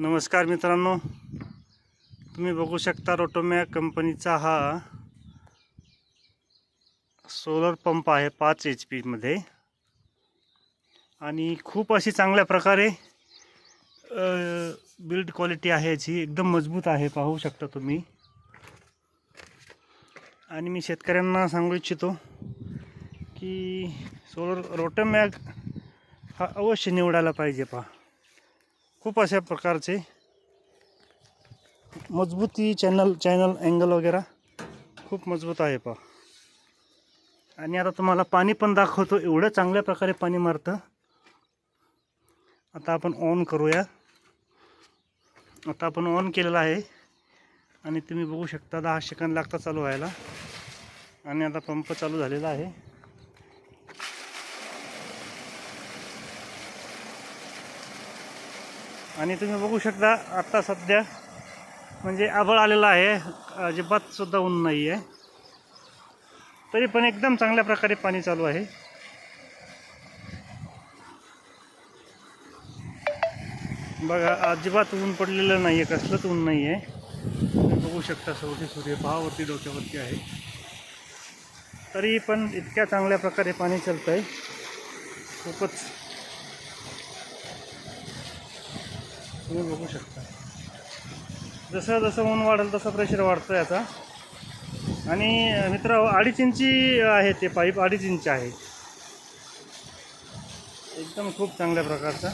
नमस्कार मित्रांनो, तुम्ही बघू शकता रोटोमॅक कंपनीचा हा सोलर पंप आहे 5 HP मध्ये आणि खूप अशी चांगल्या प्रकारे बिल्ड क्वालिटी आहे याची, एकदम मजबूत आहे, पाहू शकता तुम्ही। आणि मी शेतकऱ्यांना सांगू इच्छितो की सोलर रोटोमॅक हा अवश्य निवडायला पाहिजे। पहा, खूप अशा प्रकारचे मजबूती चॅनल अँगल वगैरे खूप मजबूत आहे। पहा, आणि आता तुम्हाला पाणी पण दाखवतो, एवढं चांगल्या प्रकारे पाणी मारतं। आता आपण ऑन करूया। आता आपण ऑन केलेला आहे आणि तुम्ही बघू शकता 10 सेकंद लागतात चालू व्हायला। आणि आता पंप चालू झालेला आहे। आणि तुम्ही बघू शकता आता सध्या म्हणजे आभाळ आलेला आहे, अजिबात सुद्धा ऊन नाही आहे, तरी पण एकदम चांगल्या प्रकारे पाणी चालू आहे। बघा, अजिबात ऊन पडलेलं नाही आहे, कसलंच ऊन नाही आहे। तुम्ही बघू शकता सूर्य पहावरती डोक्यावरती आहे, तरी पण इतक्या चांगल्या प्रकारे पाणी चालतं आहे। खूपच तुम्ही बघू शकता, जसं जसं ऊन वाढेल तसं प्रेशर वाढतं याचा। आणि मित्र 2.5 इंची आहे ते पाईप, 2.5 इंच आहे, एकदम खूप चांगल्या प्रकारचा।